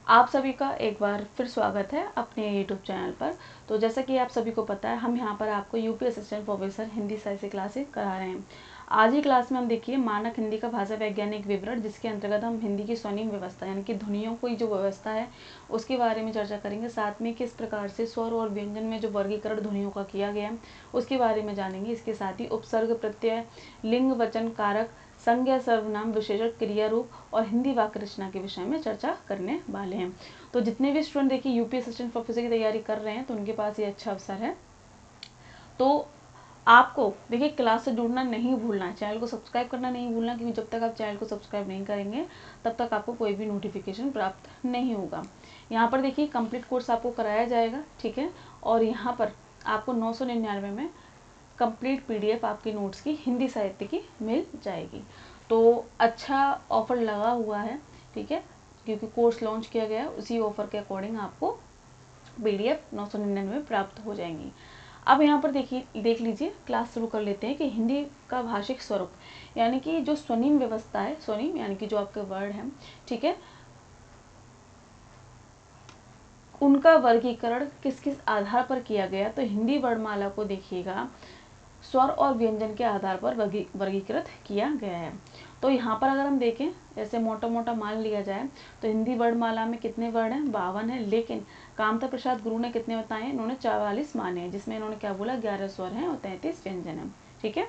आप सभी का एक बार फिर स्वागत है अपने YouTube चैनल पर। तो जैसा कि आप सभी को पता है, हम यहाँ पर आपको यूपी असिस्टेंट प्रोफेसर हिंदी साहित्य क्लासेस करा रहे हैं। आज ही क्लास में हम देखिए मानक हिंदी का भाषा वैज्ञानिक विवरण, जिसके अंतर्गत हम हिंदी की स्वनिम व्यवस्था यानी कि ध्वनियों की जो व्यवस्था है उसके बारे में चर्चा करेंगे। साथ में किस प्रकार से स्वर और व्यंजन में जो वर्गीकरण ध्वनियों का किया गया है उसके बारे में जानेंगे। इसके साथ ही उपसर्ग, प्रत्यय, लिंग, वचन, कारक, संज्ञा, सर्वनाम, विशेषण, क्रिया रूप और हिंदी वाक्य रचना के विषय में चर्चा करने वाले हैं। तो जितने भी स्टूडेंट देखिए यूपी असिस्टेंट प्रोफेसर की तैयारी कर रहे हैं तो उनके पास ये अच्छा अवसर है। तो आपको देखिए क्लास से जुड़ना नहीं भूलना है, चैनल को सब्सक्राइब करना नहीं भूलना, क्योंकि जब तक आप चैनल को सब्सक्राइब नहीं करेंगे तब तक आपको कोई भी नोटिफिकेशन प्राप्त नहीं होगा। यहाँ पर देखिए कंप्लीट कोर्स आपको कराया जाएगा, ठीक है। और यहाँ पर आपको 999 में कंप्लीट PDF आपके नोट्स की हिंदी साहित्य की मिल जाएगी। तो अच्छा ऑफर लगा हुआ है, ठीक है, क्योंकि कोर्स लॉन्च किया गया है। उसी ऑफर के अकॉर्डिंग आपको PDF 999 में प्राप्त हो जाएंगी। अब यहाँ पर देखिए, देख लीजिए, क्लास शुरू कर लेते हैं कि हिंदी का भाषिक स्वरूप यानी कि जो स्वनिम व्यवस्था है, स्वनिम यानी कि जो आपके वर्ड है, ठीक है, उनका वर्गीकरण किस किस आधार पर किया गया। तो हिंदी वर्णमाला को देखिएगा स्वर और व्यंजन के आधार पर वर्गीकृत किया गया है। तो यहाँ पर अगर हम देखें, जैसे मोटा मोटा मान लिया जाए तो हिंदी वर्णमाला में कितने वर्ण हैं, 52 है। लेकिन कामता प्रसाद गुरु ने कितने बताए, इन्होंने 44 माने हैं, जिसमें इन्होंने क्या बोला, 11 स्वर हैं और 33 व्यंजन है, ठीक है।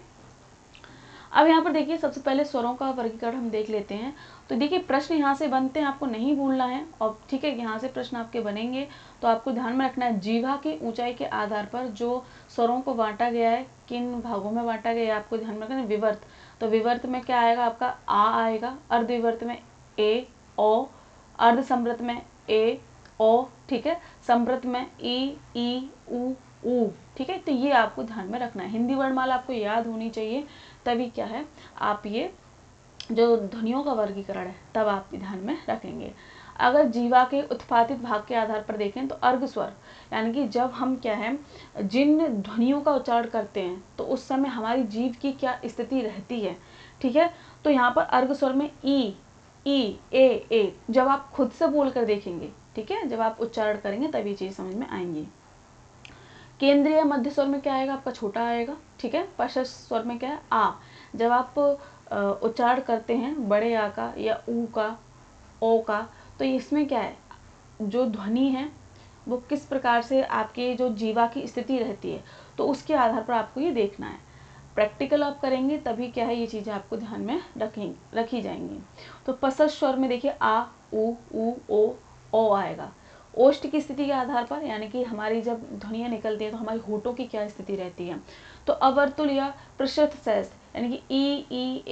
अब यहाँ पर देखिए सबसे पहले स्वरों का वर्गीकरण हम देख लेते हैं। तो देखिए प्रश्न यहाँ से बनते हैं, आपको नहीं भूलना है। और ठीक है, यहाँ से प्रश्न आपके बनेंगे तो आपको ध्यान में रखना है, जीवा की ऊंचाई के आधार पर जो स्वरों को बांटा गया है, किन भागों में बांटा गया है, आपको ध्यान में रखना है। विवर्त, तो विवर्त में क्या आएगा, आपका आ आएगा। अर्ध विवर्त में ए, ओ। अर्ध समृत में ए, ओ, ठीक है। समृत में ई, ऊ, ठीक है। तो ये आपको ध्यान में रखना है, हिंदी वर्णमाला आपको याद होनी चाहिए, तभी क्या है आप ये जो ध्वनियों का वर्गीकरण है तब आप ध्यान में रखेंगे। अगर जीवा के उत्पादित भाग के आधार पर देखें तो अर्घ स्वर यानी कि जब हम क्या है जिन ध्वनियों का उच्चारण करते हैं तो उस समय हमारी जीभ की क्या स्थिति रहती है, ठीक है। तो यहाँ पर अर्घ स्वर में ई, ए, जब आप खुद से बोल कर देखेंगे, ठीक है, जब आप उच्चारण करेंगे तभी चीज समझ में आएंगी। केंद्रीय मध्य स्वर में क्या आएगा, आपका छोटा आएगा, ठीक है। पश्च स्वर में क्या है, आ। जब आप उच्चारण करते हैं बड़े आ का या ऊ का, ओ का, तो इसमें क्या है, जो ध्वनि है वो किस प्रकार से आपके जो जीवा की स्थिति रहती है, तो उसके आधार पर आपको ये देखना है। प्रैक्टिकल आप करेंगे तभी क्या है ये चीज़ें आपको ध्यान में रखी जाएंगी। तो पश्च स्वर में देखिए आ, ऊ, ओ आएगा। ओष्ठ की स्थिति के आधार पर यानी कि हमारी जब ध्वनियाँ निकलती है तो हमारी होठों की क्या स्थिति रहती है। तो अवर्तुल या पृष्ठ शेष यानी कि ई,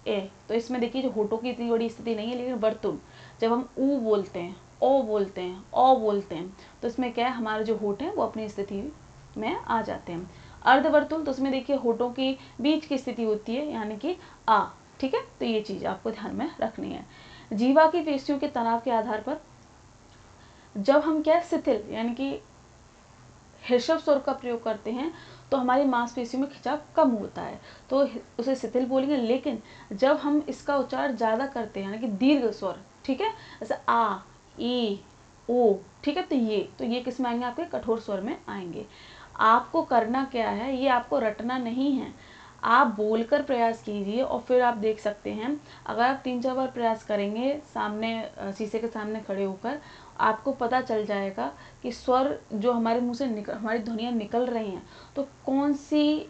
ए, तो इसमें देखिए जो होठों की इतनी बड़ी स्थिति नहीं है, लेकिन वर्तुल जब हम ऊ बोलते हैं, ओ बोलते हैं, ओ बोलते हैं, तो इसमें क्या है हमारे जो होठ हैं वो अपनी स्थिति में आ जाते हैं। अर्धवर्तुल, तो उसमें देखिए होठों की बीच की स्थिति होती है यानी कि आ, ठीक है। तो ये चीज आपको ध्यान में रखनी है। जीवा की पेशियों के तनाव के आधार पर जब हम क्या शिथिल यानी कि ऋषभ स्वर का प्रयोग करते हैं तो हमारी मांसपेशियों में खिंचाव कम होता है, तो उसे शिथिल बोलेंगे। लेकिन जब हम इसका उच्चारण ज्यादा करते हैं यानी कि दीर्घ स्वर, ठीक है, जैसे आ, ई, ओ, ठीक है, तो ये किस में आएंगे, आपके कठोर स्वर में आएंगे। आपको करना क्या है, ये आपको रटना नहीं है, आप बोलकर प्रयास कीजिए और फिर आप देख सकते हैं। अगर आप 3-4 बार प्रयास करेंगे सामने शीशे के सामने खड़े होकर, आपको पता चल जाएगा कि स्वर जो हमारे मुंह से हमारी ध्वनियाँ निकल रही हैं तो कौन सी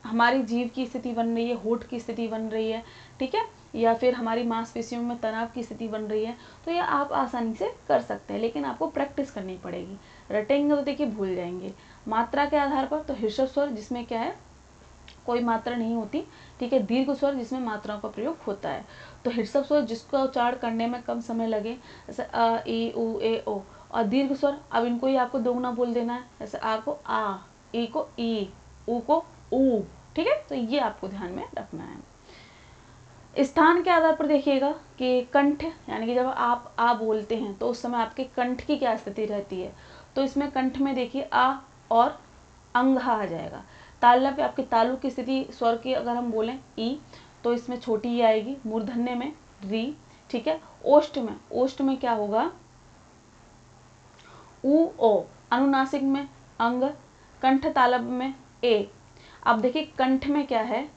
हमारी जीभ की स्थिति बन रही है, होठ की स्थिति बन रही है, ठीक है, या फिर हमारी मांसपेशियों में तनाव की स्थिति बन रही है। तो ये आप आसानी से कर सकते हैं, लेकिन आपको प्रैक्टिस करनी पड़ेगी। रटेंगे तो देखिए भूल जाएंगे। मात्रा के आधार पर तो ऋषभ स्वर जिसमें क्या है कोई मात्रा नहीं होती, ठीक है। दीर्घ स्वर जिसमें मात्राओं का प्रयोग होता है। तो ऋषभ स्वर जिसका उच्चारण करने में कम समय लगे, जैसे अ, ई, उ, ए, ओ। और दीर्घ स्वर अब इनको ही आपको दोगुना बोल देना है, जैसे आ को आ, ई को ई, उ को ऊ, ठीक है। तो ये आपको ध्यान में रखना है। स्थान के आधार पर देखिएगा कि कंठ यानी कि जब आप आ बोलते हैं तो उस समय आपके कंठ की क्या स्थिति रहती है। तो इसमें कंठ में देखिए आ और अंगहा आ जाएगा। तालव्य पे आपके तालु की स्थिति स्वर की अगर हम बोलें ई, तो इसमें छोटी ई आएगी। मूर्धन्य में री, ठीक है। ओष्ठ में क्या होगा, ऊ ओ, अनुनासिक में अंग, कंठ तालब में ए। अब देखिए कंठ में क्या है,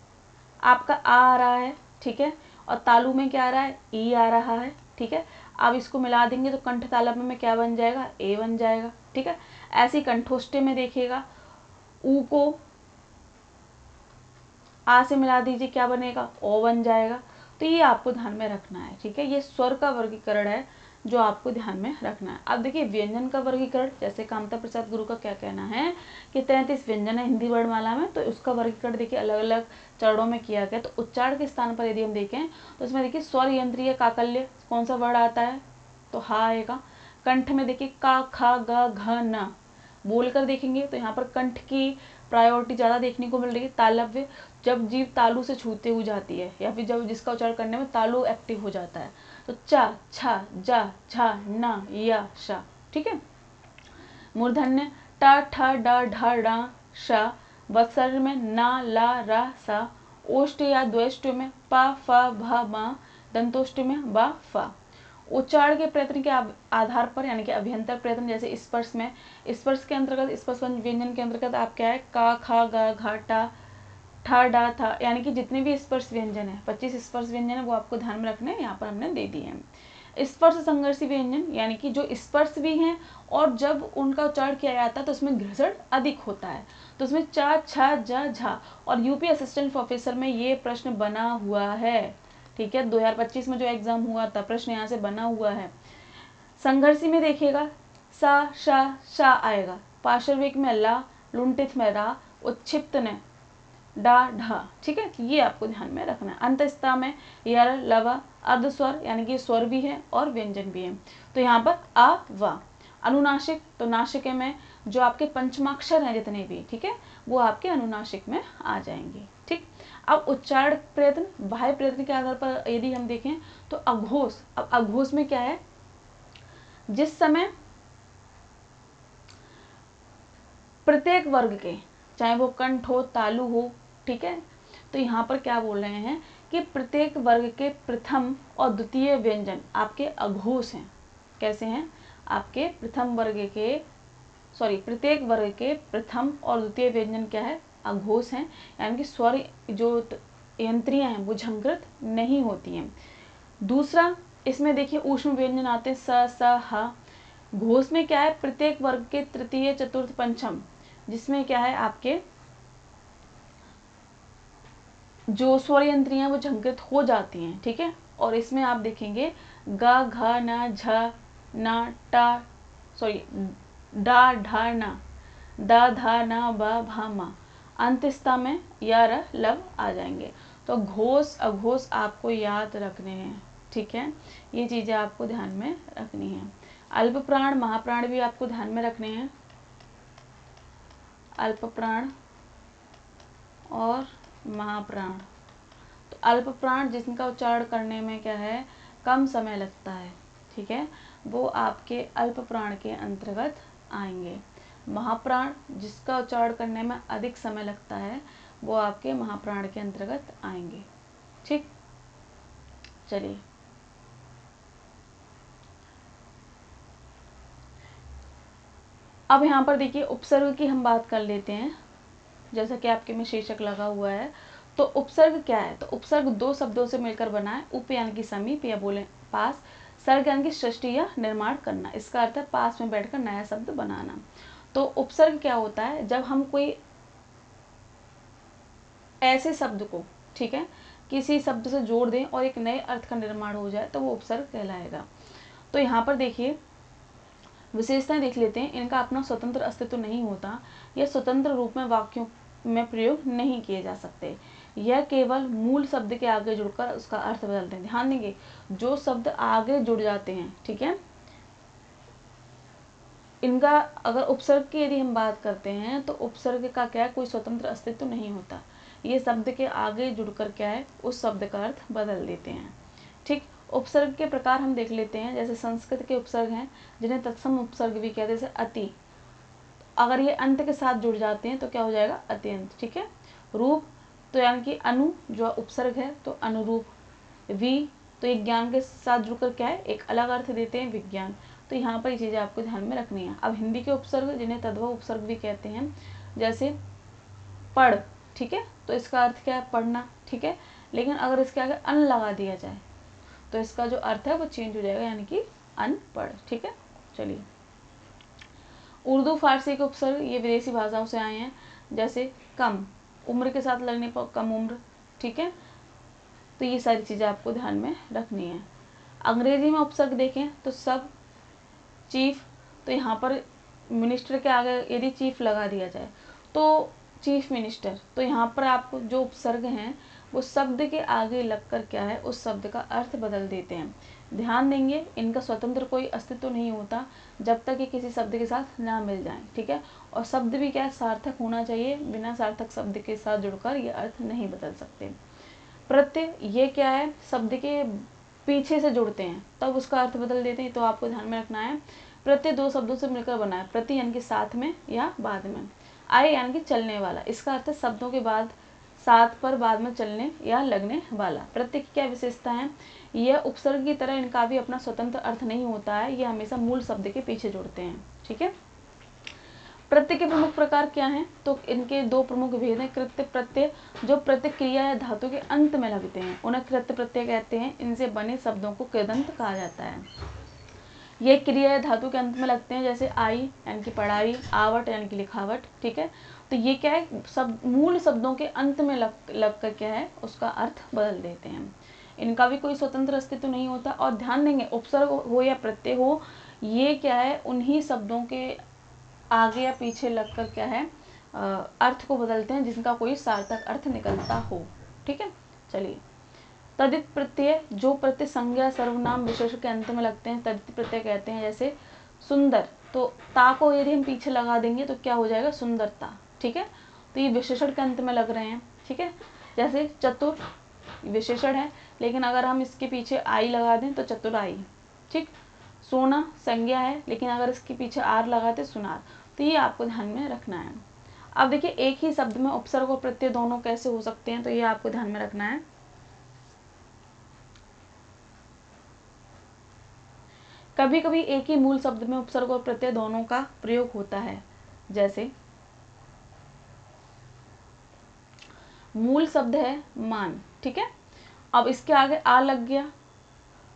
आपका आ रहा है, ठीक है, और तालु में क्या आ रहा है, ई आ रहा है, ठीक है। अब इसको मिला देंगे तो कंठ तालब में क्या बन जाएगा, ए बन जाएगा, ठीक है। ऐसे ही कंठोष्टे में देखिएगा, ऊ को आ से मिला दीजिए, क्या बनेगा, ओ बन जाएगा। तो ये आपको ध्यान में रखना है, ठीक है। ये स्वर का वर्गीकरण है जो आपको ध्यान में रखना है। अब देखिए व्यंजन का वर्गीकरण, जैसे कामता प्रसाद गुरु का क्या कहना है कि 33 व्यंजन है हिंदी वर्णमाला में, तो उसका वर्गीकरण देखिए अलग अलग चरणों में किया गया। तो उच्चारण के स्थान पर यदि हम देखें तो इसमें देखिए स्वर यंत्रीय काकल्य कौन सा वर्ड आता है, तो हा आएगा। कंठ में देखिए का, खा, ग, घ, न। बोलकर देखेंगे तो यहाँ पर कंठ की प्रायोरिटी ज़्यादा देखने को मिल रही है। तालव्य, जब जीभ तालु से छूते हुए जाती है या फिर जब जिसका उच्चारण करने में तालु एक्टिव हो जाता है, तो चा, छा, जा, झा, न, या, शा, ठीक है। मूर्धन्य टा, ठा, डा, ढा, डा, शा। वत्सर्ग में ना, ला, रा, सा। ओष्ठ या द्वेष्ट में पा, फा, भा, मा। दंतोष्ठ में बा, फा। उच्चारण के प्रयत्न के आधार पर यानी कि अभ्यंतर प्रयत्न, जैसे स्पर्श में, स्पर्श के अंतर्गत, स्पर्श व्यंजन के अंतर्गत आप क्या है, का, खा, गा, घा, टा, ठा, डा, था, यानी कि जितने भी स्पर्श व्यंजन है, 25 स्पर्श व्यंजन है, वो आपको ध्यान में रखने यहाँ पर हमने दे दिए हैं। स्पर्श संघर्षी व्यंजन यानी कि जो स्पर्श भी हैं और जब उनका उच्चारण किया जाता है तो उसमें घर्षण अधिक होता है, तो उसमें चा, छा, जा, झा। और यूपी असिस्टेंट प्रोफेसर में ये प्रश्न बना हुआ है, ठीक है। 2025 में जो एग्जाम हुआ था, प्रश्न यहाँ से बना हुआ है। संघर्षी में देखिएगा सा, शा, शा आएगा। पार्श्विक में ला, लुंठित में रा, उत्क्षिप्त ने डा, ढा, ठीक है। ये आपको ध्यान में रखना है। अंतस्था में यर, लवा, अर्धस्वर यानी कि स्वर भी है और व्यंजन भी है, तो यहाँ पर आ, वा। अनुनासिक, तो नासिक में जो आपके पंचमाक्षर हैं जितने भी, ठीक है, वो आपके अनुनासिक में आ जाएंगे, ठीक। अब उच्चारण प्रयत्न, बाह्य प्रयत्न के आधार पर यदि हम देखें तो अघोष। अब अघोष में क्या है, जिस समय प्रत्येक वर्ग के, चाहे वो कंठ हो, तालु हो, ठीक है, तो यहाँ पर क्या बोल रहे हैं कि प्रत्येक वर्ग के प्रथम और द्वितीय व्यंजन आपके अघोष हैं। कैसे हैं, आपके प्रथम वर्ग के, प्रत्येक वर्ग के प्रथम और द्वितीय व्यंजन क्या है, अघोष हैं, यानी कि स्वर जो यंत्रियां हैं वो झंकृत नहीं होती हैं। दूसरा, इसमें देखिए ऊष्म व्यंजन आते हैं स, स, ह। घोष में क्या है, प्रत्येक वर्ग के तृतीय, चतुर्थ, पंचम, जिसमें क्या है आपके जो स्वर यंत्रियां वो झंकृत हो जाती हैं, ठीक है। और इसमें आप देखेंगे गा, घा, ना, झा, ना, टा, डा, ढा, ना, दा, धा, ना, बा, भा, मा। अंतस्था में या, र, लव आ जाएंगे। तो घोष अघोष आपको याद रखने हैं, ठीक है। ये चीजें आपको ध्यान में रखनी है। अल्प प्राण, महाप्राण भी आपको ध्यान में रखने हैं। अल्प प्राण और महाप्राण, तो अल्प प्राण जिनका उच्चारण करने में क्या है, कम समय लगता है, ठीक है, वो आपके अल्प प्राण के अंतर्गत आएंगे। महाप्राण जिसका उच्चारण करने में अधिक समय लगता है, वो आपके महाप्राण के अंतर्गत आएंगे, ठीक। चलिए अब यहाँ पर देखिए उपसर्ग की हम बात कर लेते हैं। जैसा कि आपके में शीर्षक लगा हुआ है, तो उपसर्ग क्या है, तो उपसर्ग दो शब्दों से मिलकर बना है। उप यानी कि समीप या बोले पास, सर्ग यानी कि सृष्टि या निर्माण करना। इसका अर्थ है पास में बैठकर नया शब्द बनाना। तो उपसर्ग क्या होता है, जब हम कोई ऐसे शब्द को, ठीक है, किसी शब्द से जोड़ दें और एक नए अर्थ का निर्माण हो जाए तो वो उपसर्ग कहलाएगा। तो यहाँ पर देखिए विशेषताएं देख लेते हैं। इनका अपना स्वतंत्र अस्तित्व नहीं होता, यह स्वतंत्र रूप में वाक्यों में प्रयोग नहीं किए जा सकते, यह केवल मूल शब्द के आगे जुड़कर उसका अर्थ बदलते हैं। ध्यान देंगे, जो शब्द आगे जुड़ जाते हैं, ठीक है, इनका अगर उपसर्ग की यदि हम बात करते हैं तो उपसर्ग का क्या है, कोई स्वतंत्र अस्तित्व नहीं होता, ये शब्द के आगे जुड़कर क्या है, उस शब्द का अर्थ बदल देते हैं, ठीक। उपसर्ग के प्रकार हम देख लेते हैं। जैसे संस्कृत के उपसर्ग हैं जिन्हें तत्सम उपसर्ग भी कहते हैं, जैसे अति, अगर ये अंत के साथ जुड़ जाते हैं तो क्या हो जाएगा, अत्यंत, ठीक है। रूप, तो यानी कि अनु जो उपसर्ग है तो अनुरूप। वि, तो एक ज्ञान के साथ जुड़कर क्या है, एक अलग अर्थ देते हैं, विज्ञान। तो यहाँ पर ये चीज़ें आपको ध्यान में रखनी है। अब हिंदी के उपसर्ग जिन्हें तद्भव उपसर्ग भी कहते हैं, जैसे पढ़, ठीक है, तो इसका अर्थ क्या है, पढ़ना, ठीक है, लेकिन अगर इसके आगे अन लगा दिया जाए तो इसका जो अर्थ है वो चेंज हो जाएगा, यानी कि अनपढ़, ठीक है। चलिए, उर्दू फारसी के उपसर्ग ये विदेशी भाषाओं से आए हैं, जैसे कम, उम्र के साथ लगने पर कम उम्र, ठीक है, तो ये सारी चीज़ें आपको ध्यान में रखनी है। अंग्रेजी में उपसर्ग देखें तो सब, चीफ, तो यहाँ पर मिनिस्टर के आगे यदि चीफ लगा दिया जाए तो चीफ मिनिस्टर, तो यहाँ पर आपको जो उपसर्ग हैं वो शब्द के आगे लगकर क्या है, उस शब्द का अर्थ बदल देते हैं। ध्यान देंगे, इनका स्वतंत्र कोई अस्तित्व नहीं होता जब तक ये किसी शब्द के साथ ना मिल जाए, ठीक है, और शब्द भी क्या है, सार्थक होना चाहिए, बिना सार्थक शब्द के साथ जुड़कर ये अर्थ नहीं बदल सकते। प्रत्यय ये क्या है, शब्द के पीछे से जुड़ते हैं तब उसका अर्थ बदल देते हैं, तो आपको ध्यान में रखना है। प्रत्यय दो शब्दों से मिलकर बना है, प्रति यानी कि साथ में या बाद में, आय यानी कि चलने वाला, इसका अर्थ है शब्दों के बाद, साथ पर बाद में चलने या लगने वाला। प्रत्यय की क्या विशेषता है, यह उपसर्ग की तरह इनका भी अपना स्वतंत्र अर्थ नहीं होता है, यह हमेशा मूल शब्द के पीछे जुड़ते हैं, ठीक है। प्रत्यय के प्रमुख प्रकार क्या हैं, तो इनके दो प्रमुख भेद हैं। कृत्य प्रत्यय जो प्रतिक्रिया या धातु के अंत में लगते हैं उन्हें कृत्य प्रत्यय कहते हैं। इनसे बने शब्दों को कृदंत कहा जाता है। ये क्रिया या धातु के अंत में लगते हैं, जैसे आई यानी कि पढ़ाई, आवट यानी कि लिखावट, ठीक है, तो ये क्या है, सब मूल शब्दों के अंत में लग कर क्या है, उसका अर्थ बदल देते हैं। इनका भी कोई स्वतंत्र अस्तित्व नहीं होता। और ध्यान देंगे, उपसर्ग हो या प्रत्यय हो, ये क्या है, उन्हीं शब्दों के आगे या पीछे लगकर क्या है, अर्थ को बदलते हैं जिनका कोई सार्थक अर्थ निकलता हो, ठीक है। चलिए, तदित प्रत्यय जो प्रत्यय संज्ञा सर्वनाम विशेषण के अंत में लगते हैं तदित प्रत्यय कहते हैं। जैसे सुंदर, तो ता को यदि हम पीछे लगा देंगे तो क्या हो जाएगा, सुंदरता, ठीक है, तो ये विशेषण के अंत में लग रहे हैं, ठीक है। जैसे चतुर विशेषण है, लेकिन अगर हम इसके पीछे आई लगा दें तो चतुराई, ठीक। सोना संज्ञा है, लेकिन अगर इसके पीछे आर लगाते सुनार, तो ये आपको ध्यान में रखना है। अब देखिए, एक ही शब्द में उपसर्ग और प्रत्यय दोनों कैसे हो सकते हैं, तो ये आपको ध्यान में रखना है। कभी कभी एक ही मूल शब्द में उपसर्ग और प्रत्यय दोनों का प्रयोग होता है। जैसे मूल शब्द है मान, ठीक है, अब इसके आगे आ लग गया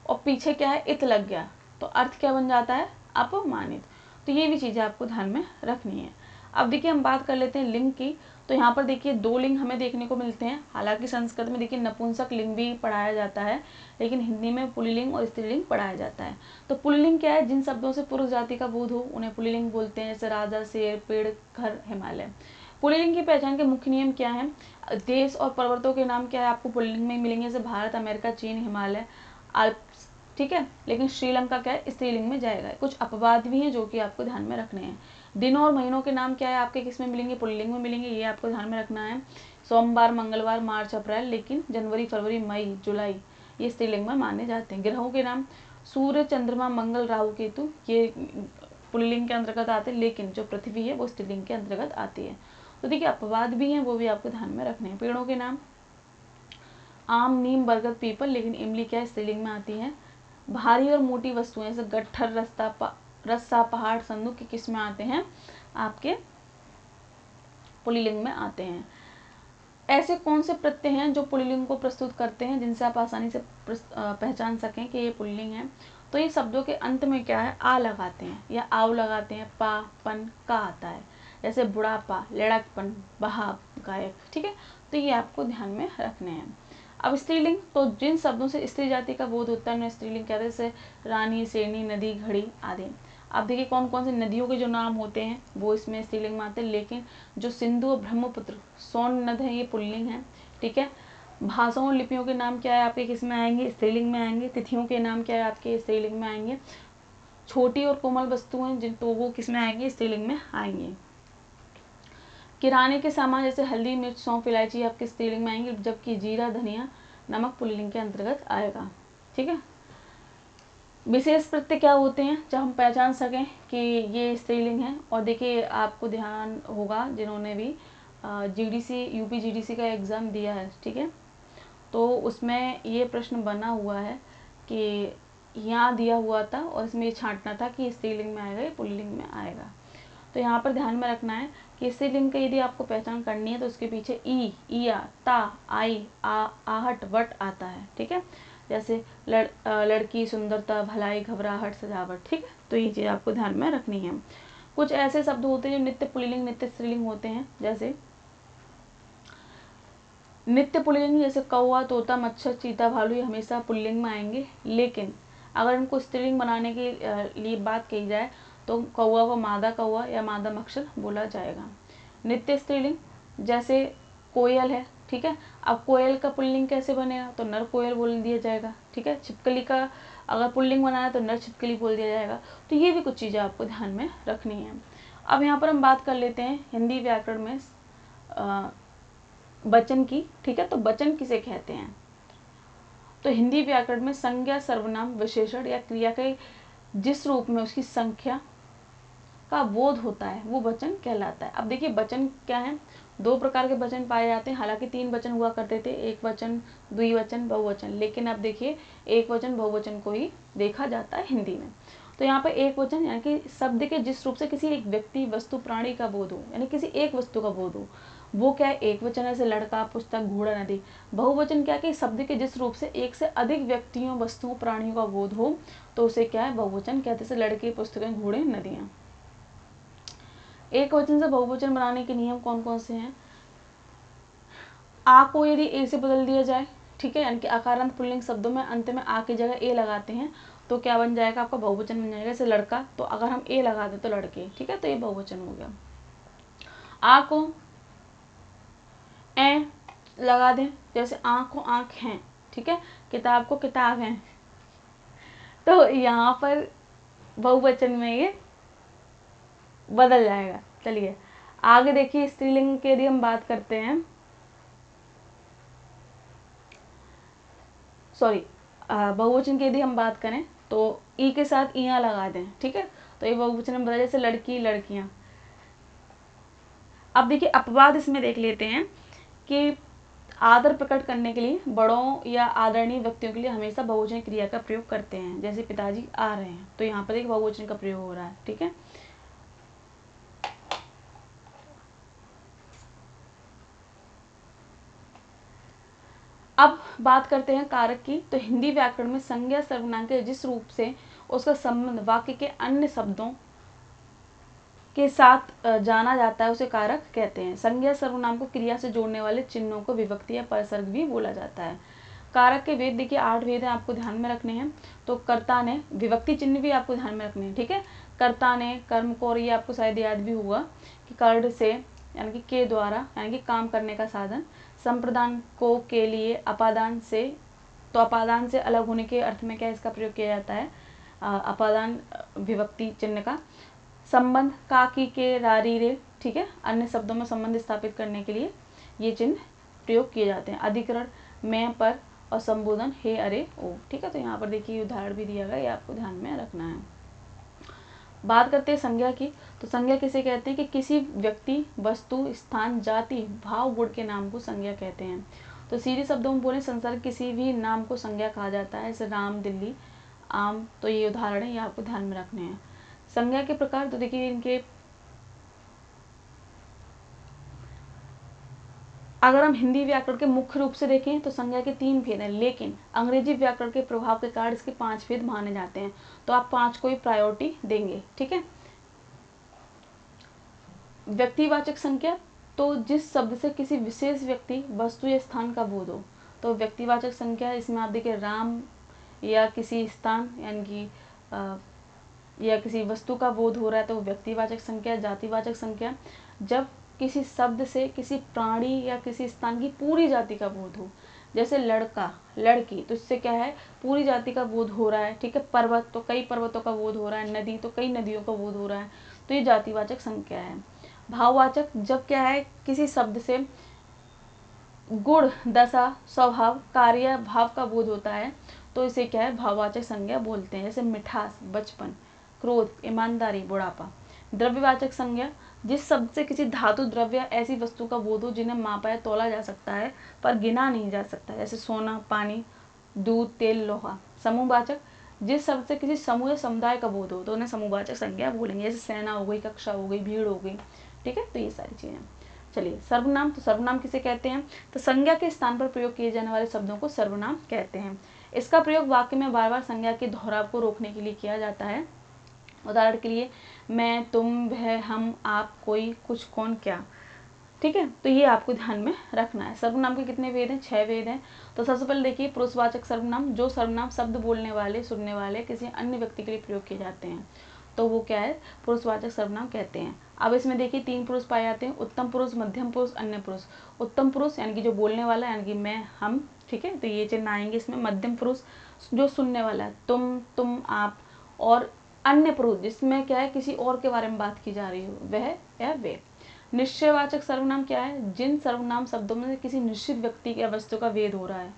और पीछे क्या है, इत लग गया, तो अर्थ क्या बन जाता है, अपमानित। तो ये भी चीजें आपको ध्यान में रखनी है। अब देखिए, हम बात कर लेते हैं लिंग की। तो यहाँ पर देखिए दो लिंग हमें देखने को मिलते हैं। हालांकि संस्कृत में देखिए नपुंसक लिंग भी पढ़ाया जाता है, लेकिन हिंदी में पुल्लिंग और स्त्रीलिंग पढ़ाया जाता है। तो पुल्लिंग क्या है, जिन शब्दों से पुरुष जाति का बोध हो उन्हें पुल्लिंग बोलते हैं, जैसे राजा, शेर, पेड़, घर, हिमालय। पुल्लिंग की पहचान के मुख्य नियम क्या है, देश और पर्वतों के नाम क्या है आपको पुल्लिंग में मिलेंगे, जैसे भारत, अमेरिका, चीन, हिमालय, आल्प्स, ठीक है, लेकिन श्रीलंका क्या है, स्त्रीलिंग में जाएगा। कुछ अपवाद भी हैं जो कि आपको ध्यान में रखने हैं। दिनों और महीनों के नाम क्या है आपके, किस में मिलेंगे, पुल्लिंग में मिलेंगे, ये आपको ध्यान में रखना है। सोमवार, मंगलवार, मार्च, अप्रैल, लेकिन जनवरी, फरवरी, मई, जुलाई ये स्त्रीलिंग में माने जाते हैं। ग्रहों के नाम सूर्य, चंद्रमा, मंगल, राहु, केतु ये पुल्लिंग के अंतर्गत आते हैं, लेकिन जो पृथ्वी है वो स्त्रीलिंग के अंतर्गत आती है। तो देखिए, अपवाद भी हैं, वो भी आपको ध्यान में रखने हैं। पेड़ों के नाम आम, नीम, बरगद, पीपल, लेकिन इमली क्या है, स्त्रीलिंग में आती है। भारी और मोटी वस्तुएं जैसे गट्ठर, रस्सा, पहाड़, संदूक के किस में आते हैं, आपके पुल्लिंग में आते हैं। ऐसे कौन से प्रत्यय हैं जो पुल्लिंग को प्रस्तुत करते हैं, जिनसे आप आसानी से पहचान सकें कि ये पुल्लिंग है। तो ये शब्दों के अंत में क्या है, आ लगाते हैं या आव लगाते हैं, पा, पन, का आता है। जैसे बुढ़ापा, लड़कपन, बहाव, गायक, ठीक है, तो ये आपको ध्यान में रखने हैं। अब स्त्रीलिंग, तो जिन शब्दों से स्त्री जाति का बोध होता है उन्हें स्त्रीलिंग कहते हैं, जैसे रानी, शेरनी, नदी, घड़ी आदि। अब देखिए, कौन कौन सी नदियों के जो नाम होते हैं वो इसमें स्त्रीलिंग में आते हैं, लेकिन जो सिंधु और ब्रह्मपुत्र, सोन नद है, ये पुल्लिंग है, ठीक है। भाषाओं और लिपियों के नाम क्या है आपके, किस में आएंगे, स्त्रीलिंग में आएंगे। तिथियों के नाम क्या है आपके, स्त्रीलिंग में आएंगे। छोटी और कोमल वस्तुएं जिन, तो वो किस में आएंगे, स्त्रीलिंग में आएंगे। किराने के सामान जैसे हल्दी, मिर्च, सौंफ, इलायची आपके स्त्रीलिंग में आएंगे, जबकि जीरा, धनिया, नमक पुल्लिंग के अंतर्गत आएगा, ठीक है। विशेष प्रत्यय क्या होते हैं, जब हम पहचान सकें कि ये स्त्रीलिंग है। और देखिए, आपको ध्यान होगा जिन्होंने भी जीडीसी, यूपी जीडीसी का एग्ज़ाम दिया है, ठीक है, तो उसमें ये प्रश्न बना हुआ है कि यहाँ दिया हुआ था और इसमें ये छांटना था कि स्त्रीलिंग में आएगा या पुल्लिंग में आएगा। तो यहाँ पर ध्यान में रखना है कि स्त्रीलिंग का यदि आपको पहचान करनी है तो उसके पीछे ई, इया, ता, आई, आहट, वट आता है। ठीक है, जैसे लड़की, सुंदरता, भलाई, घबराहट, सजावट। ठीक है, तो ये चीज़ आपको ध्यान में रखनी है। कुछ ऐसे शब्द होते हैं जो नित्य पुल्लिंग नित्य स्त्रीलिंग होते हैं। जैसे नित्य पुल्लिंग जैसे कौवा, तोता, मच्छर, चीता, भालू, ये हमेशा पुल्लिंग में आएंगे। लेकिन अगर इनको स्त्रीलिंग बनाने के लिए बात की जाए तो कौवा को मादा कौवा या मादा मच्छर बोला जाएगा। नित्य स्त्रीलिंग जैसे कोयल है। ठीक है, अब कोयल का पुल्लिंग कैसे बनेगा, तो नर कोयल बोल दिया जाएगा। ठीक है, छिपकली का अगर पुल्लिंग बनाना है तो नर छिपकली बोल दिया जाएगा। तो ये भी कुछ चीज़ें आपको ध्यान में रखनी है। अब यहाँ पर हम बात कर लेते हैं हिंदी व्याकरण में वचन की। ठीक है, तो वचन किसे कहते हैं, तो हिंदी व्याकरण में संज्ञा, सर्वनाम, विशेषण या क्रिया के जिस रूप में उसकी संख्या का बोध होता है वो वचन कहलाता है। अब देखिए वचन क्या है, दो प्रकार के वचन पाए जाते हैं। हालांकि तीन वचन हुआ करते थे, एक वचन, द्विवचन, बहुवचन, लेकिन अब देखिए एक वचन बहुवचन को ही देखा जाता है हिंदी में। तो यहाँ पर एक वचन यानी कि शब्द के जिस रूप से किसी एक व्यक्ति, वस्तु, प्राणी का बोध हो, यानी किसी एक वस्तु का बोध हो, वो क्या है एक वचन है, जैसे लड़का, पुस्तक, घोड़ा, नदी। बहुवचन क्या कि शब्द के जिस रूप से एक से अधिक व्यक्तियों, वस्तुओं, प्राणियों का बोध हो तो उसे क्या है बहुवचन कहते हैं, जैसे लड़के, पुस्तकें, घोड़े, नदियाँ। एक वचन से बहुवचन बनाने के नियम कौन कौन से हैं, आ को यदि ए से बदल दिया जाए, ठीक है, यानी कि आकारांत पुल्लिंग शब्दों में अंत में आ की जगह ए लगाते हैं तो क्या बन जाएगा, आपका बहुवचन बन जाएगा। जैसे लड़का, तो अगर हम ए लगा दें तो लड़के। ठीक है, तो ये बहुवचन हो गया। आ को ए लगा दें, जैसे आँख को आँख हैं। ठीक है, किताब को किताब हैं। तो यहाँ पर बहुवचन में ये बदल जाएगा। चलिए आगे देखिए, स्त्रीलिंग की यदि हम बात करते हैं, सॉरी बहुवचन की यदि हम बात करें तो ई के साथ इया लगा दें। ठीक है, तो ये बहुवचन में बदल, जैसे लड़की, लड़कियां। अब देखिए अपवाद इसमें देख लेते हैं कि आदर प्रकट करने के लिए बड़ों या आदरणीय व्यक्तियों के लिए हमेशा बहुवचन क्रिया का प्रयोग करते हैं। जैसे पिताजी आ रहे हैं, तो यहाँ पर एक बहुवचन का प्रयोग हो रहा है। ठीक है, अब बात करते हैं कारक की। तो हिंदी व्याकरण में संज्ञा, सर्वनाम के जिस रूप से उसका संबंध वाक्य के अन्य शब्दों के साथ जाना जाता है उसे कारक कहते हैं। संज्ञा, सर्वनाम को क्रिया से जोड़ने वाले चिन्हों को विभक्ति या परसर्ग भी बोला जाता है। कारक के भेद देखिए 8 भेद हैं, आपको ध्यान में रखने हैं। तो कर्ता ने, विभक्ति चिन्ह भी आपको ध्यान में रखने हैं। ठीक है, कर्ता ने, कर्म को, और ये आपको शायद याद भी हुआ कि कर्ण से यानी कि के द्वारा, यानी कि काम करने का साधन। संप्रदान को, के लिए, अपादान से, तो अपादान से अलग होने के अर्थ में क्या इसका प्रयोग किया जाता है, अपादान विभक्ति चिन्ह का। संबंध, का, की, के, रारी, रे। ठीक है, अन्य शब्दों में संबंध स्थापित करने के लिए ये चिन्ह प्रयोग किए जाते हैं। अधिकरण, मैं, पर, और संबोधन, हे, अरे, ओ। ठीक है, तो यहाँ पर देखिए उदाहरण भी दिया गया, ये आपको ध्यान में रखना है। बात करते हैं संज्ञा की। तो संज्ञा किसे कहते हैं कि किसी व्यक्ति, वस्तु, स्थान, जाति, भाव, गुण के नाम को संज्ञा कहते हैं। तो सीधे शब्दों में बोले, संसार किसी भी नाम को संज्ञा कहा जाता है, जैसे राम, दिल्ली, आम। तो ये उदाहरण है, ये आपको ध्यान में रखने हैं। संज्ञा के प्रकार, तो देखिए इनके, अगर हम हिंदी व्याकरण के मुख्य रूप से देखें तो संज्ञा के 3 भेद हैं, लेकिन अंग्रेजी व्याकरण के प्रभाव के कारण इसके 5 भेद माने जाते हैं। तो आप 5 को ही प्रायोरिटी देंगे। ठीक है, व्यक्तिवाचक संज्ञा, तो जिस शब्द से किसी विशेष व्यक्ति, वस्तु या स्थान का बोध हो, तो व्यक्तिवाचक संज्ञा। इसमें आप देखिए राम या किसी स्थान यानी कि या किसी वस्तु का बोध हो रहा है तो व्यक्तिवाचक संज्ञा। जातिवाचक संज्ञा, जब किसी शब्द से किसी प्राणी या किसी स्थान की पूरी जाति का बोध हो, जैसे लड़का, लड़की, तो इससे क्या है पूरी जाति का बोध हो रहा है। ठीक है, पर्वत, तो कई पर्वतों का बोध हो रहा है। नदी, तो कई नदियों का बोध हो रहा है। तो ये जातिवाचक संज्ञा है। भाववाचक, जब क्या है किसी शब्द से गुण, दशा, स्वभाव, कार्य, भाव का बोध होता है तो इसे क्या है भाववाचक संज्ञा बोलते हैं। जैसे मिठास, बचपन, क्रोध, ईमानदारी, बुढ़ापा। द्रव्यवाचक संज्ञा, जिस शब्द से किसी धातु, द्रव्य, ऐसी वस्तु का बोध हो जिन्हें मापा या तोला जा सकता है पर गिना नहीं जा सकता, जैसे सोना, पानी, दूध, तेल, लोहा। समूहवाचक, जिस शब्द से किसी समूह या समुदाय का बोध हो तो उन्हें समूहवाचक संज्ञा बोलेंगे, जैसे सेना हो गई, कक्षा हो गई, भीड़ हो गई, ठीक है। तो ये सारी चीजें। चलिए सर्वनाम, तो सर्वनाम किसे कहते हैं, तो संज्ञा के स्थान पर प्रयोग किए जाने वाले शब्दों को सर्वनाम कहते हैं। इसका प्रयोग वाक्य में बार बार संज्ञा के दोहराव को रोकने के लिए किया जाता है। उदाहरण के लिए मैं, तुम, वह, हम, आप, कोई, कुछ, कौन, क्या, ठीक है। तो ये आपको ध्यान में रखना है। सर्वनाम के कितने भेद हैं, 6 भेद हैं। तो सबसे पहले देखिए पुरुषवाचक सर्वनाम, जो सर्वनाम शब्द बोलने वाले, सुनने वाले किसी अन्य व्यक्ति के लिए प्रयोग किए जाते हैं, तो वो क्या है, पुरुषवाचक सर्वनाम कहते हैं। अब इसमें देखिए 3 पुरुष पाए जाते हैं, उत्तम पुरुष, मध्यम पुरुष, अन्य पुरुष। उत्तम पुरुष यानी कि जो बोलने वाला, यानी कि मैं, हम, ठीक है, तो ये चिन्ह आएंगे इसमें। मध्यम पुरुष जो सुनने वाला है, तुम, आप। और अन्य पुरुष जिसमें क्या है, किसी और के बारे में बात की जा रही हो, वह या वे। निश्चयवाचक सर्वनाम क्या है, जिन सर्वनाम शब्दों में किसी निश्चित व्यक्ति या वस्तु का वेद हो रहा है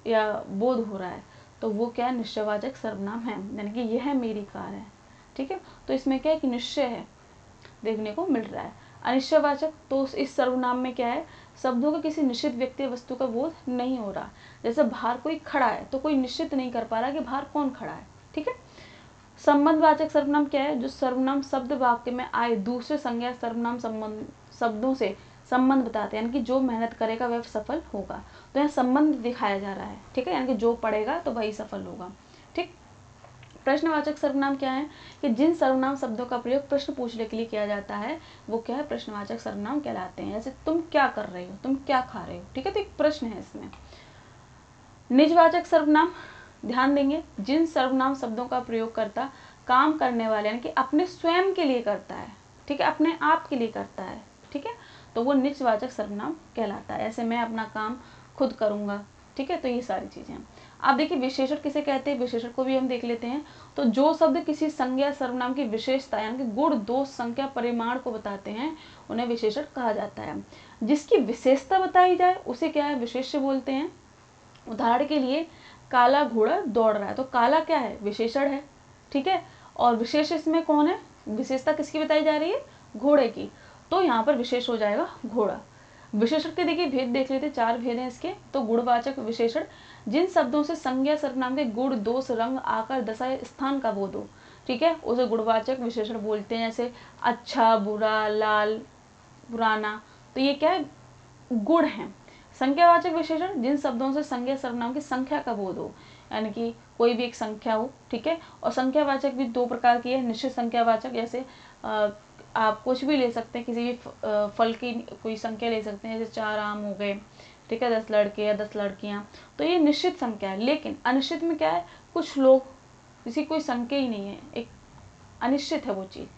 या बोध हो रहा है, तो वो क्या है, निश्चयवाचक सर्वनाम है। यानी कि यह मेरी कार है, ठीक है। तो इसमें क्या है कि निश्चय है, देखने को मिल रहा है। अनिश्चयवाचक, तो इस सर्वनाम में क्या है, शब्दों का किसी निश्चित व्यक्ति या वस्तु का बोध नहीं हो रहा। जैसे बाहर कोई खड़ा है तो कोई निश्चित नहीं कर पा रहा कि बाहर कौन खड़ा है, ठीक है। संबंधवाचक सर्वनाम क्या है, जो सर्वनाम शब्द वाक्य में आए दूसरे संज्ञा सर्वनाम संबंध शब्दों से संबंध बताते हैं, यानी कि जो मेहनत करेगा वह सफल होगा। तो यहाँ संबंध दिखाया जा रहा है, ठीक है, यानी कि जो पढ़ेगा तो वही सफल होगा, ठीक। प्रश्नवाचक सर्वनाम क्या है, कि जिन सर्वनाम शब्दों का प्रयोग प्रश्न पूछने के लिए किया जाता है वो क्या है, प्रश्नवाचक सर्वनाम कहलाते हैं। जैसे तुम क्या कर रहे हो, तुम क्या खा रहे हो, ठीक है, तो एक प्रश्न है इसमें। निजवाचक सर्वनाम, ध्यान देंगे, जिन सर्वनाम शब्दों का प्रयोग करता काम करने वाले यानी कि अपने स्वयं के लिए करता है, ठीक है, अपने आप के लिए करता है, ठीक है, तो वो निजवाचक सर्वनाम कहलाता है। ऐसे मैं अपना काम खुद करूंगा, ठीक है। तो ये सारी चीजें। अब देखिए विशेषण किसे कहते हैं, विशेषण को भी हम देख लेते हैं। तो जो शब्द किसी संज्ञा सर्वनाम की विशेषता यानी कि गुण, दोष, संख्या, परिमाण को बताते हैं उन्हें विशेषण कहा जाता है। जिसकी विशेषता बताई जाए उसे क्या है, विशेष्य बोलते हैं। उदाहरण के लिए काला घोड़ा दौड़ रहा है, तो काला क्या है, विशेषण है, ठीक है। और विशेष इसमें कौन है, विशेषता किसकी बताई जा रही है, घोड़े की, तो यहाँ पर विशेष हो जाएगा घोड़ा। विशेषण के देखिए भेद देख लेते, 4 भेद हैं इसके। तो गुणवाचक विशेषण, जिन शब्दों से संज्ञा सर्वनाम के गुण, दोष, रंग, आकार, दशा, स्थान का बोध हो, ठीक है, उसे गुणवाचक विशेषण बोलते हैं। जैसे अच्छा, बुरा, लाल, पुराना, तो ये क्या है, गुण है। संख्यावाचक विशेषण, जिन शब्दों से संज्ञा सर्वनाम की संख्या का बोध हो, यानी कि कोई भी एक संख्या हो, ठीक है। और संख्यावाचक भी 2 प्रकार की है, निश्चित संख्यावाचक, जैसे आप कुछ भी ले सकते हैं, किसी भी फल की कोई संख्या ले सकते हैं, जैसे 4 आम हो गए, ठीक है, 10 लड़के या 10 लड़कियां, तो ये निश्चित संख्या है। लेकिन अनिश्चित में क्या है, कुछ लोग, किसी कोई संख्या ही नहीं है, एक अनिश्चित है वो चीज।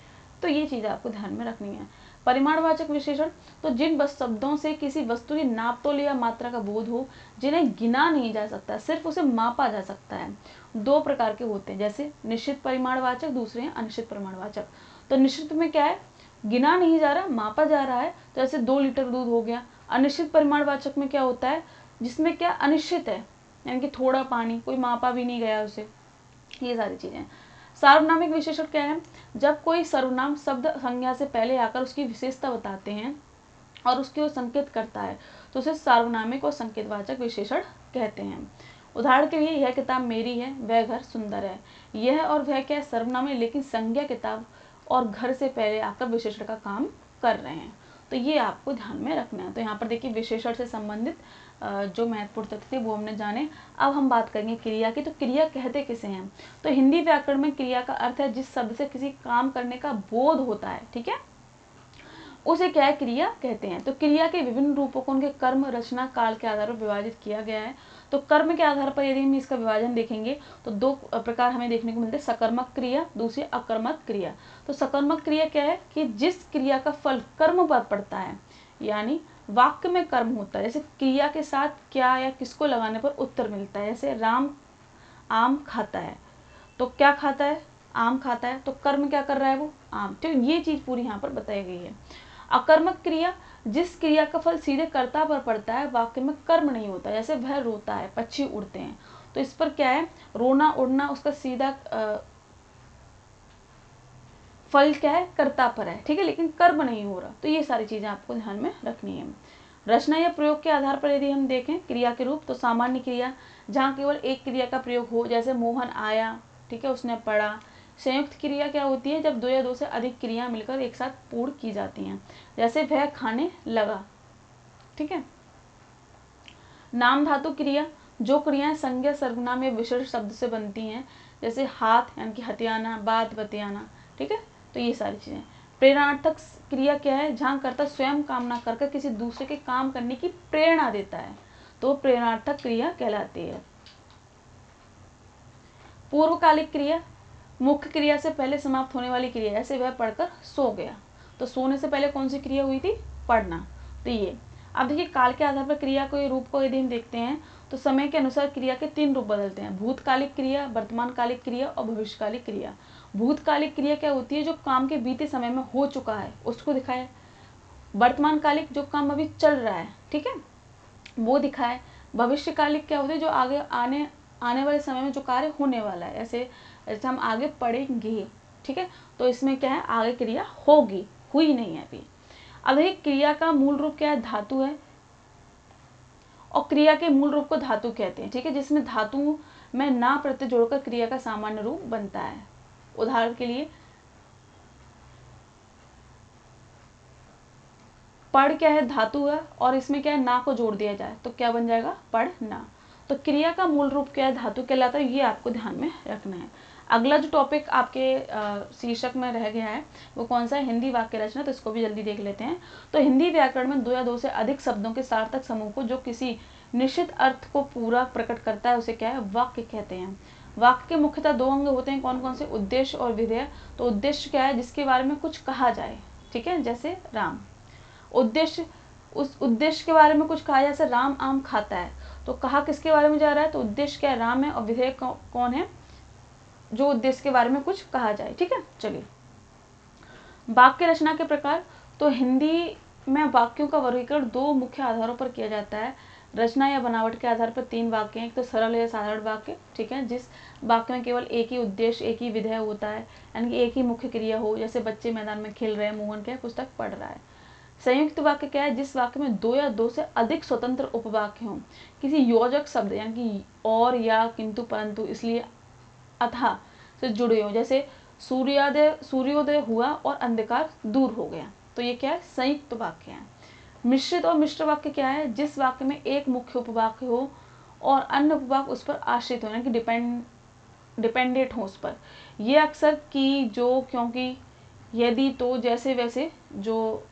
तो ये चीज आपको ध्यान में रखनी है। परिमाणवाचक विशेषण, तो जिन शब्दों से किसी वस्तु की नापतोल या मात्रा का बोध हो, जिन्हें गिना नहीं जा सकता, सिर्फ उसे मापा जा सकता है। 2 प्रकार के होते हैं, जैसे निश्चित परिमाणवाचक, दूसरे हैं अनिश्चित परिमाणवाचक। तो निश्चित में क्या है, गिना नहीं जा रहा, मापा जा रहा है, तो जैसे 2 लीटर दूध हो गया। अनिश्चित परिमाणवाचक में क्या होता है, जिसमें क्या अनिश्चित है, यानी कि थोड़ा पानी, कोई मापा भी नहीं गया उसे, ये सारी चीजें। सार्वनामिक विशेषण क्या है, जब कोई सर्वनाम शब्द संज्ञा से पहले आकर उसकी विशेषता बताते हैं और उसकी ओर संकेत करता है तो उसे सार्वनामिक और संकेतवाचक विशेषण कहते हैं। उदाहरण के लिए यह किताब मेरी है, वह घर सुंदर है। यह और वह क्या है, सर्वनाम है, लेकिन संज्ञा किताब और घर से पहले आकर विशेषण का काम कर रहे हैं। तो ये आपको ध्यान में रखना है। तो यहाँ पर देखिए विशेषण से संबंधित जो महत्वपूर्ण तथ्य थे वो हमने जाने। अब हम बात करेंगे क्रिया की। तो क्रिया कहते किसे हैं, तो हिंदी व्याकरण में क्रिया का अर्थ है जिस शब्द से किसी काम करने का बोध होता है, ठीक है, उसे क्या है, क्रिया कहते हैं। तो क्रिया के विभिन्न रूपों को उनके कर्म, रचना, काल के आधार पर विभाजित किया गया है। तो कर्म के आधार पर यदि हम इसका विभाजन देखेंगे तो 2 प्रकार हमें देखने को मिलते हैं, सकर्मक क्रिया, दूसरी अकर्मक क्रिया। तो सकर्मक क्रिया क्या है, कि जिस क्रिया का फल कर्म पर पड़ता है, यानी वाक्य में कर्म होता है। जैसे क्रिया के साथ क्या या किसको लगाने पर उत्तर मिलता है। जैसे राम आम खाता है, तो क्या खाता है, आम खाता है, तो कर्म क्या कर रहा है, वो आम। तो ये चीज पूरी यहाँ पर बताई गई है। अकर्मक क्रिया, जिस क्रिया का फल सीधे कर्ता पर पड़ता है, वाक्य में कर्म नहीं होता। जैसे वह रोता है, पक्षी उड़ते हैं, तो इस पर क्या है, रोना उड़ना उसका सीधा फल क्या है, कर्ता पर है, ठीक है, लेकिन कर्म नहीं हो रहा। तो ये सारी चीजें आपको ध्यान में रखनी है। रचना या प्रयोग के आधार पर यदि हम देखें क्रिया के रूप, तो सामान्य क्रिया जहाँ केवल एक क्रिया का प्रयोग हो, जैसे मोहन आया, ठीक है, उसने पढ़ा। संयुक्त क्रिया क्या होती है, जब दो या दो से अधिक क्रिया मिलकर एक साथ पूर्ण की जाती हैं, जैसे वह खाने लगा, ठीक है। नाम धातु क्रिया, जो क्रियाएं संज्ञा सर्वनाम या विशेष शब्द से बनती हैं, जैसे हाथ यानी कि हथियाना, बात बतियाना, ठीक है, तो ये सारी चीजें। प्रेरणार्थक क्रिया क्या है, जहाँ कर्ता स्वयं काम ना करके किसी दूसरे के काम करने की प्रेरणा देता है, तो प्रेरणार्थक क्रिया कहलाती है। पूर्वकालिक क्रिया, मुख्य क्रिया से पहले समाप्त होने वाली क्रिया, जैसे वह पढ़कर सो गया, तो सोने से पहले कौन सी क्रिया हुई थी, पढ़ना, तो ये। अब देखिए काल के आधार पर क्रिया को, ये रूप को यदि हम देखते हैं तो समय के अनुसार क्रिया के 3 रूप बदलते हैं, भूतकालिक क्रिया, वर्तमानकालिक क्रिया और भविष्यकालिक क्रिया। भूतकालिक क्रिया क्या होती है, जो काम के बीते समय में हो चुका है उसको दिखाए। वर्तमानकालिक, जो काम अभी चल रहा है, ठीक है, वो दिखाए। भविष्यकालिक क्या होती है, जो आगे आने वाले समय में जो कार्य होने वाला है, ऐसे हम आगे पढ़ेंगे, ठीक है, तो इसमें क्या है, आगे क्रिया होगी, हुई नहीं है अभी। अब देखिए क्रिया का मूल रूप क्या है, धातु है, और क्रिया के मूल रूप को धातु कहते हैं, ठीक है, जिसमें धातु में ना प्रत्यय जोड़कर क्रिया का सामान्य रूप बनता है। उदाहरण के लिए पढ़ क्या है, धातु है, और इसमें क्या है, ना को जोड़ दिया जाए तो क्या बन जाएगा, पढ़ना। तो क्रिया का मूल रूप क्या है, धातु कहलाता है, ये आपको ध्यान में रखना है। अगला जो टॉपिक आपके शीर्षक में रह गया है वो कौन सा है, हिंदी वाक्य रचना, तो इसको भी जल्दी देख लेते हैं। तो हिंदी व्याकरण में दो या दो से अधिक शब्दों के सार्थक समूह को, जो किसी निश्चित अर्थ को पूरा प्रकट करता है, उसे क्या है, वाक्य कहते हैं। वाक्य के मुख्यतः 2 अंग होते हैं, कौन कौन से, उद्देश्य और विधेय। तो उद्देश्य क्या है, जिसके बारे में कुछ कहा जाए, ठीक है, जैसे राम। उद्देश्य, उस उद्देश्य के बारे में कुछ कहा, जैसे राम आम खाता है, तो कहा किसके बारे में जा रहा है, तो उद्देश्य क्या है, राम है, और विधेय कौन है, जो उद्देश्य के बारे में कुछ कहा जाए, ठीक है। चलिए वाक्य रचना के प्रकार, तो हिंदी में वाक्यों का वर्गीकरण 2 मुख्य आधारों पर किया जाता है। रचना या बनावट के आधार पर 3 वाक्य हैं, एक तो सरल या साधारण वाक्य, ठीक है, जिस वाक्य में केवल एक ही उद्देश्य, एक ही विधेय होता है, यानी कि एक ही मुख्य क्रिया हो, जैसे बच्चे मैदान में खेल रहे हैं, मोहन क्या है, पुस्तक पढ़ रहा है। संयुक्त वाक्य क्या है, जिस वाक्य में 2 या 2 से अधिक स्वतंत्र उपवाक्य हों, किसी योजक शब्द यानी कि और, या, किंतु, परंतु, इसलिए, अतः से जुड़े हों, जैसे सूर्योदय हुआ और अंधकार दूर हो गया, तो ये क्या है, संयुक्त वाक्य है। मिश्रित और मिश्र वाक्य क्या है, जिस वाक्य में एक मुख्य उपवाक्य हो और अन्य उपवाक्य उस पर आश्रित हो, यानी कि डिपेंडेंट हो उस पर। ये अक्सर की, जो, क्योंकि, यदि, तो, जैसे, वैसे जो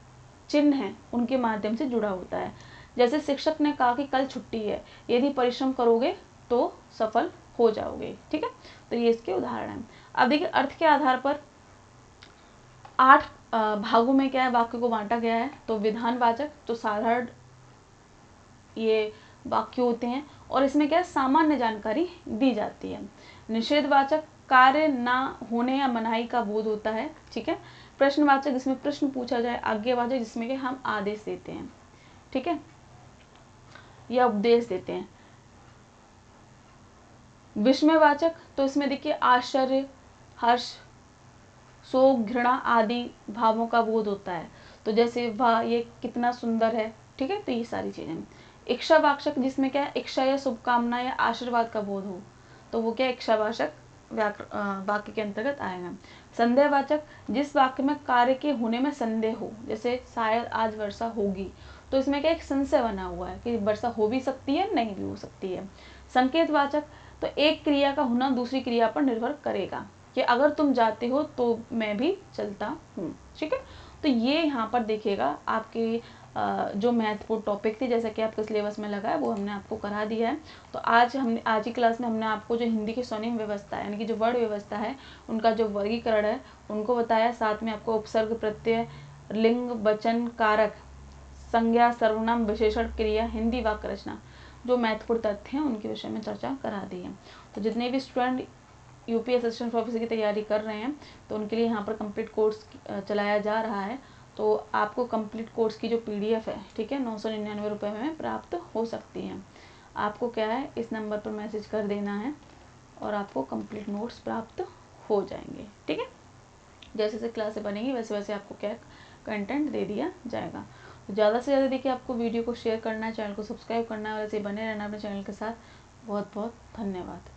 चिन्ह हैं उनके माध्यम से जुड़ा होता है। जैसे शिक्षक ने कहा कि कल छुट्टी है, यदि परिश्रम करोगे तो सफल हो जाओगे, ठीक है, तो ये इसके उदाहरण हैं। अब देखिए अर्थ के आधार पर 8 भागों में क्या है, वाक्य को बांटा गया है। तो विधानवाचक, तो साधारण ये वाक्य होते हैं, और इसमें क्या है, सामान्य जानकारी दी जाती है। निषेधवाचक, कार्य ना होने या मनाही का बोध होता है, ठीक है। प्रश्नवाचक, जिसमें प्रश्न पूछा जाए। आज्ञावाचक, जिसमें कि हम आदेश देते हैं, ठीक है, या उपदेश देते हैं। विस्मयवाचक, तो इसमें देखिए आश्चर्य, हर्ष, शोक, घृणा आदि भावों का बोध होता है, तो जैसे वाह ये कितना सुंदर है, ठीक है, तो ये सारी चीजें। इच्छावाचक, जिसमें क्या है, इच्छा या शुभकामना या आशीर्वाद का बोध हो, तो वो क्या इच्छावाचक वाक्य के अंतर्गत आएगा। संदेहवाचक, जिस वाक्य में कार्य के होने में संदेह हो, जैसे शायद आज वर्षा होगी, तो इसमें क्या एक संशय बना हुआ है कि वर्षा हो भी सकती है, नहीं भी हो सकती है। संकेतवाचक, तो एक क्रिया का होना दूसरी क्रिया पर निर्भर करेगा, कि अगर तुम जाते हो तो मैं भी चलता हूँ, ठीक है। तो ये यहाँ पर देखिएगा आपके जो महत्वपूर्ण टॉपिक थे, जैसा कि आपके सिलेबस में लगा है, वो हमने आपको करा दिया है। तो आज की क्लास में हमने आपको जो हिंदी की स्वनिम व्यवस्था यानी कि जो वर्ण व्यवस्था है, उनका जो वर्गीकरण है उनको बताया। साथ में आपको उपसर्ग, प्रत्यय, लिंग, वचन, कारक, संज्ञा, सर्वनाम, विशेषण, क्रिया, हिंदी वाक्य रचना, जो महत्वपूर्ण तथ्य हैं उनके विषय में चर्चा करा दी है। तो जितने भी स्टूडेंट यूपी असिस्टेंट प्रोफेसर की तैयारी कर रहे हैं, तो उनके लिए यहाँ पर कंप्लीट कोर्स चलाया जा रहा है। तो आपको कंप्लीट कोर्स की जो PDF है, ठीक है, 999 रुपये में प्राप्त हो सकती है। आपको क्या है, इस नंबर पर मैसेज कर देना है और आपको कंप्लीट नोट्स प्राप्त हो जाएंगे, ठीक है। जैसे जैसे क्लासें बनेगी वैसे वैसे आपको क्या कंटेंट दे दिया जाएगा। तो ज़्यादा से ज़्यादा देखिए आपको वीडियो को शेयर करना है, चैनल को सब्सक्राइब करना है और ऐसे बने रहना अपने चैनल के साथ। बहुत बहुत धन्यवाद।